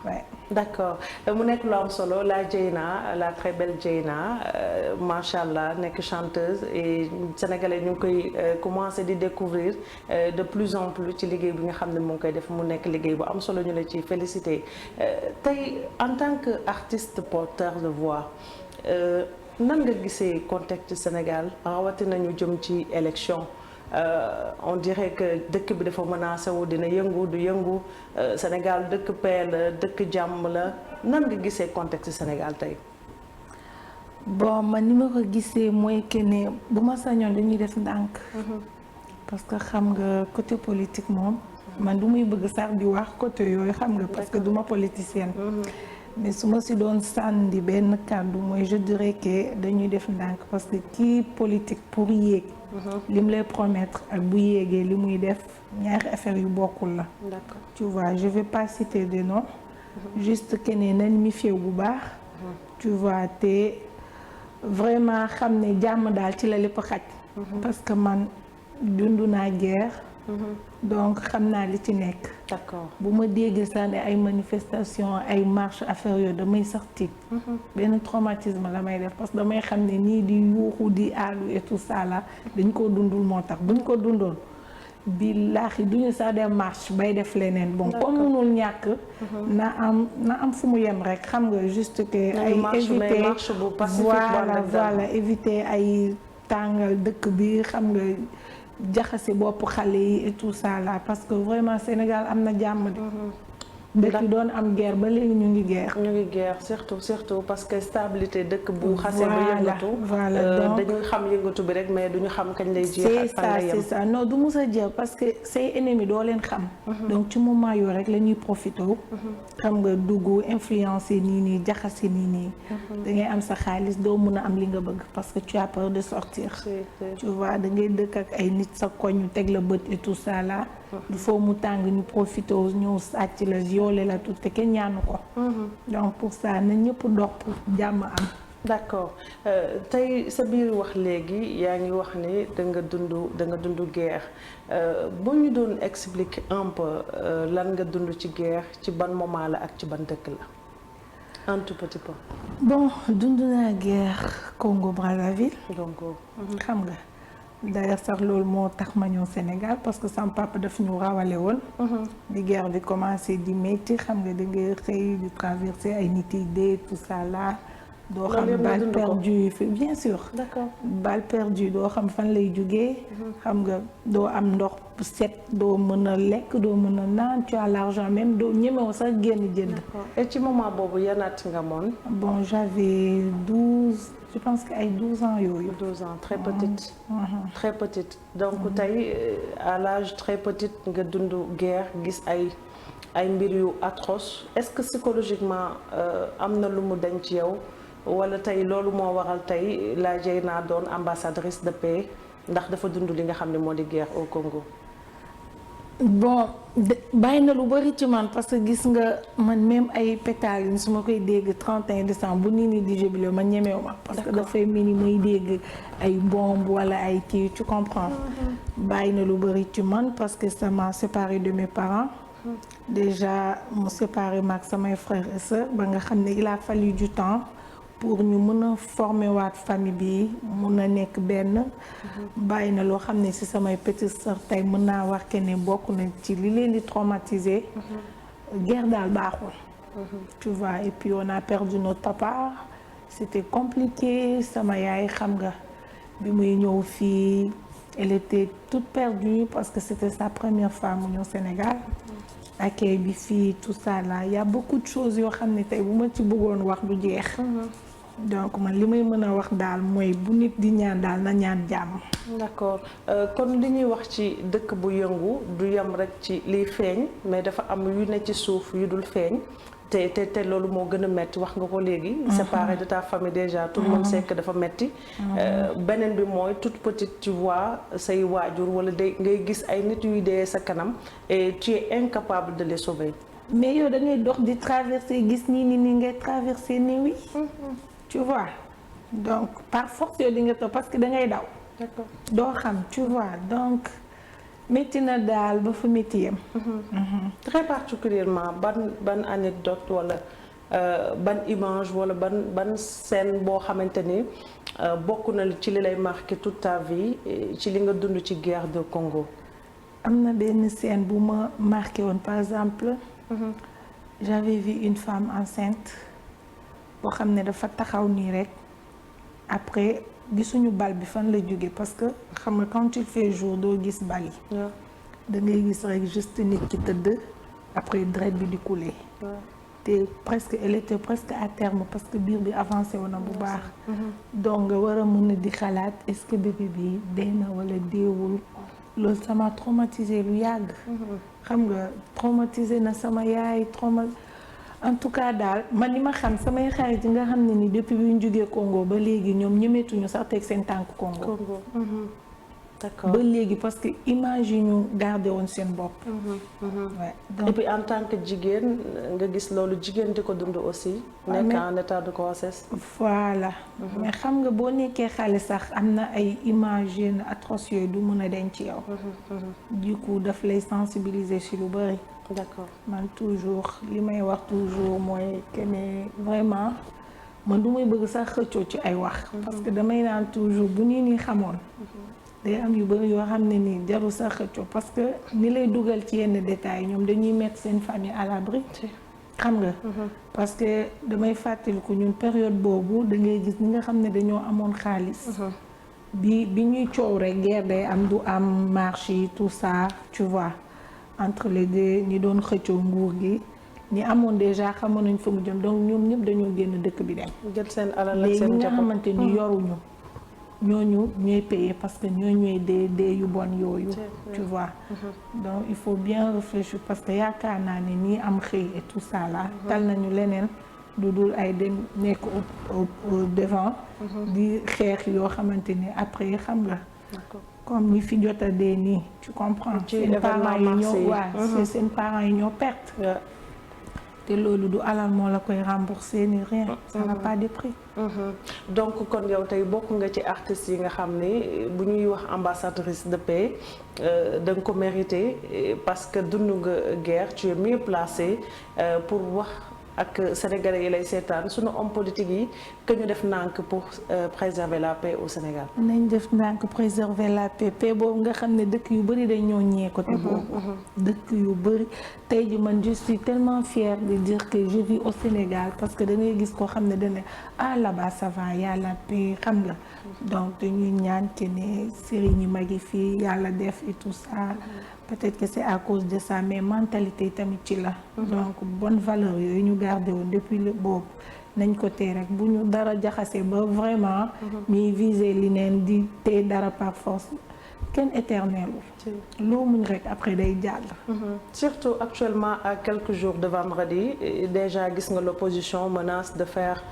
Ouais. D'accord mu nekk lu am solo la Dieyna la très belle Dieyna macha allah nekk chanteuse et sénégalais ñu ngi koy commencé di découvrir de plus en plus ci liggéey bi nga xam ne mu ngi koy def mu nekk liggéey bu am solo ñu la ci félicité tey en tant que artiste porteur de voix nan nga gisee contexte Sénégal rawatina ñu jëm ci élection. On dirait que dëkk bi dafa menacé wu dina yëngu du yëngu Sénégal dëkk paix la dëkk jàmm la nan nga gisee contexte Sénégal tey. Bon man ni ma ko gisee mooy que ne bu ma sañoon dañuy def ndànk. parce que xam nga côté politique moom. man du muy bëgg sax di wax côté yooyu xam nga parce que du ma politicienne. mais su ma si doon sànni benn kàddu mooy je dirais que dañuy def ndànk parce que kii politique pour yéeg. li mu lay promettre ak bu yéegee li muy def ñaari affaire yu bokkul la. D'accord. Tu vois je vais pas citer de nom. juste que ne nañ mi féew bu baax. tu vois te vraiment xam ne jàmm daal ci la lépp xaj. parce que man dund naa guerre. donc xam naa li ci nekk. D'accord. bu ma déggee sax ne ay manifestation ay marche affaire yooyu damay sax tiit. benn traumatisme la may def parce que damay xam ne nii di yuuxu di aalu et tout ça là dañ ko dundul moo tax buñ ko dundoon billaahi duñu sax dem marche bay def leneen bon comme mënul ñàkk. na am fu mu yem rek xam nga juste que ay éviter voilà éviter ay tàngal dëkk bi xam nga jaxase bopp xale yi et tout ça là parce que vraiment Sénégal am na jàmm de. dëkk yi doon am guerre ba léegi ñu ngi guerre. ñu ngi guerre surtout parce que stabilité dëkk bu xasee ba yëngatu. voilà donc dañuy xam yëngatu bi rek mais duñu xam kañ lay jeex. ak fan lay yem c'est ça non du mus a jeex parce que say ennemis doo leen xam. donc ci moment yooyu rek la ñuy profité. xam nga dugg influencer nii nii jaxase nii nii. da ngay am sa xaalis doo mun a am li nga bëgg parce que tu as peur de sortir. tu vois da ngay dëkk ak ay nit sa koñ ñu teg la bët et tout ça là. il faut mu tàng ñu profité ñëw sàcc la violé la tout te kenn ñaanu ko. donc pour ça na ñëpp dox pour jàmm am. d'accord tey sa biir wax léegi yaa ngi wax ni da nga dund guerre boo ñu doon expliquer un peu lan nga dund ci guerre ci ban moment la ak ci ban dëkk la un tout petit peu. bon dund naa guerre Congo Brazzaville. donc xam nga. d'ailleurs sax loolu moo tax ma ñëw Sénégal parce que sama papa daf ñu rawale woon. di guerre bi commencé di métti xam nga da ngay xëy di traverser ay nit yi dee tout ça là. doo xam balle perdue bien sûr. d'accord balle perdue doo xam fan lay jógee. xam nga doo am ndox set doo mën a lekk doo mën a naan tu as l'argent même doo ñemewu sax génn jënd. et ci moment boobu yan at nga moon. bon j'avais 12. je pense que ay 12 ans yooyu. 12 ans très petite. très petite donc tey à l'âge très petite nga dund guerre gis ay mbir yu atroce est-ce que psychologiquement am na lu mu denc ci yow wala tey loolu moo waral tey la Dieyna doon ambassadrice de paix ndax dafa dund li nga xam ne moo di guerre au Congo. bon bàyyi na lu bari ci man parce que gis nga man même ay pétales yi su ma koy dégg 31 décembre bu nit ñi di jubilé man ñemewu ma parce que dafay mel ni may dégg ay bombe wala ay kii tu comprends. bàyyi na lu bari ci man parce que ça m'a séparé de mes parents. déjà mu séparé maag samay frères et sœurs ba nga xam ne il a fallu du temps pour ñu mën a former waat famille bi mun a nekk benn. bàyyi na loo xam ne ci samay petites sœurs tey mën naa wax que ne bokk na ci li leen di traumatiser. guerre daal baaxul. tu vois et puis on a perdu notre papa c'était compliqué sama yaay xam nga bi muy ñëw fii elle était toute perdue parce que c'était sa première fois mu ñëw Sénégal. accueil bi fii tout ça là y a beaucoup de choses yoo xam ne tey bu ma ci bëggoon wax du jeex. donc man li may mën a wax daal mooy bu nit di ñaan daal na ñaan jàmm. d'accord kon li ñuy wax ci dëkk bu yëngu du yem rek ci liy feeñ mais dafa am yu ne ci suuf yu dul feeñ te loolu moo gën a metti wax nga ko léegi. séparé de ta famille déjà tout le monde sait que dafa metti. beneen bi mooy toute petite tu vois say waajur wala day ngay gis ay nit yuy dee sa kanam et tu es incapable de les sauver. mais yow da ngay dox di traverser gis nii ngay traverser néew yi. tu vois donc par force yow di nga toog parce que da ngay daw. d'accord doo xam tu vois donc métti na daal ba fa métti yem. Très particulièrement ban anecdote wala ban image wala ban scène boo xamante ni bokk na ci li lay marqué toute ta vie ci li nga dund ci guerre de Congo. am na benn scène bu ma marqué woon par exemple. j'avais vu une femme enceinte boo xam ne dafa taxaw nii rek après gisuñu bal bi fan la jóge parce que xam nga quand il fait jour doo gis bal yi. da ngay gis rek juste nit ki tëdd après deret bi di couler. te presque elle était presque à terme parce que biir bi avancé woon na bu baax. donc nga war a mën a di xalaat est-ce que bébé bi dee na wala deewul. loolu ça m'a traumatisé lu yàgg. xam nga traumatisé na sama yaay en tout cas daal man li ma xam samay xarit yi nga xam ne ni depuis bi ñu jógee Congo ba léegi ñoom ñemeetuñu sax teg seen tànk Congo. D'accord. Ba léegi parce que image yi ñu gardé woon seen bopp. Ouais. Donc, et puis en tant que jigéen nga gis loolu jigéen di ko dund aussi. nekk en état de grossesse. Voilà. Mais xam nga boo nekkee xale sax am na ay image yenn atroces yooyu du mën a denc ci yow. Du coup daf lay sensibiliser ci lu bari. D'accord. Man toujours li may wax toujours mooy que ne vraiment man du may bëgg sax xëccoo ci ay wax. Parce que damay naan toujours bu nii nii xamoon. day am yu bëri yoo xam ne nii jarul sax xëccoo parce que ni lay dugal ci yenn détails ñoom dañuy mettre seen famille à l'abri. xam nga. parce que damay fàttaliku ñun période boobu da ngay gis ñi nga xam ne dañoo amoon xaalis. bi ñuy coow rek guerre day am du am marché yi tout ça tu vois entre les deux ñi doon xëccoo nguur gi ñi amoon déjà xamoon nañ fa mu jëm donc ñoom ñëpp dañoo génn dëkk bi dem. jël seen alal ak léegi seen ñi nga njaboot xamante ni yoruñu. ñooñu ñooy payer parce que ñooy dee yu bon yooyu. tu vois. donc il faut bien réfléchir parce que yaakaar naa ne nii am xëy et tout ça là. tal nañu leneen du dul ay dem nekk au devant. di xeex yoo xamante ni après xam nga. comme ñi fi jot a dee nii tu comprends. seen parents yi ñoo waa seen parents yi ñoo perte. te loolu du alal moo la koy rembourser ni rien. ça n'a pas de prix. donc kon yow tey bokk nga ci artistes yi nga xam ne bu ñuy wax ambassadrice de paix da nga ko mérité parce que dund nga guerre tu es mieux placé pour wax ak sénégalais yi lay seetaan sunu homme politique yi que ñu def ndànk pour préserver la paix au Sénégal. nañ def ndànk préserver la paix paix boobu nga xam ne dëkk yu bëri dañ ñoo ñee côté boobu. dëkk yu bëri tey ji man je suis tellement fière de dire que je vis au Sénégal parce que da ngay gis koo xam ne dañ ne ah là-bas ça va y a la paix xam nga. donc dañuy ñaan que ne sëriñ yi mag yi fii yàlla def et tout ça. peut-être que c'est à cause de ça mais mentalité tamit ci la. donc bonne valeur yooyu ñu gardé woon depuis le boobu nañ ko tee rek bu ñu dara jaxase ba vraiment. ñuy viser li neen di tee dara par force kenn éternel loo muñ rek après day jàll. surtout actuellement à quelques jours de vendredi déjà gis nga l'opposition menace de faire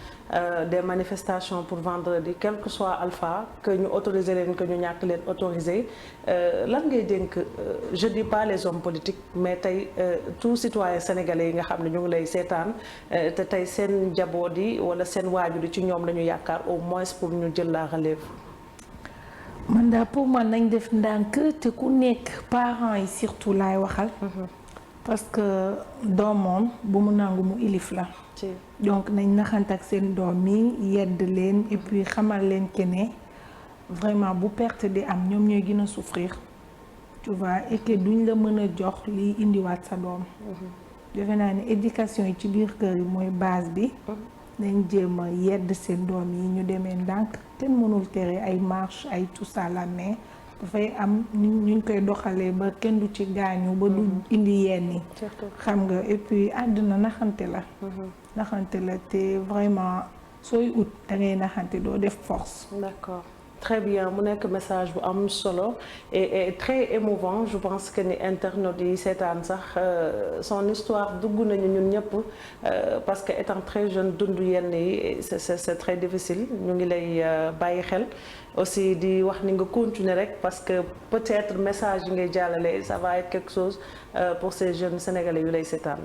des manifestations pour vendredi quel que soit alpha que ñu autoriser leen que ñu ñàkk leen autoriser lan ngay dénk je dis pas les hommes politiques mais tey tout citoyen sénégalais yi nga xam ne ñu ngi lay seetaan te tey seen njaboot yi wala seen waajur yi ci ñoom la ñu yaakaar au moins pour ñu jël la relève. man daal pour man nañ def ndànk te ku nekk parents yi surtout laay waxal. parce que doom moom bu mu nangu mu ilif la. donc nañ naxante ak seen doom yi yedd leen et puis xamal leen que ne vraiment bu perte di am ñoom ñooy gën a souffrir tu vois et que duñ la mën a jox liy indiwaat sa doom. defe naa ne éducation yi ci biir kër yi mooy base bi. nañ jéem a yedd seen doom yi ñu demee ndànk kenn mënul tere ay marche ay tout ça là mais dafay am ñu koy doxalee ba kenn du ci gaañu ba du indi yenn yi xam nga et puis àdduna naxante la naxante la te vraiment sooy ut da ngay naxante doo def force. D'accord. Très bien mu nekk message bu am solo et très émouvant je pense que ni internautes yi seetaan sax son histoire dugg nañu ñun ñëpp parce que étant très jeune dund yenn yi c'est très difficile ñu ngi lay bàyyi xel aussi di wax ni nga continuer rek parce que peut-être message yi ngay jàllale ça va être quelque chose pour ces jeunes sénégalais yu lay seetaan.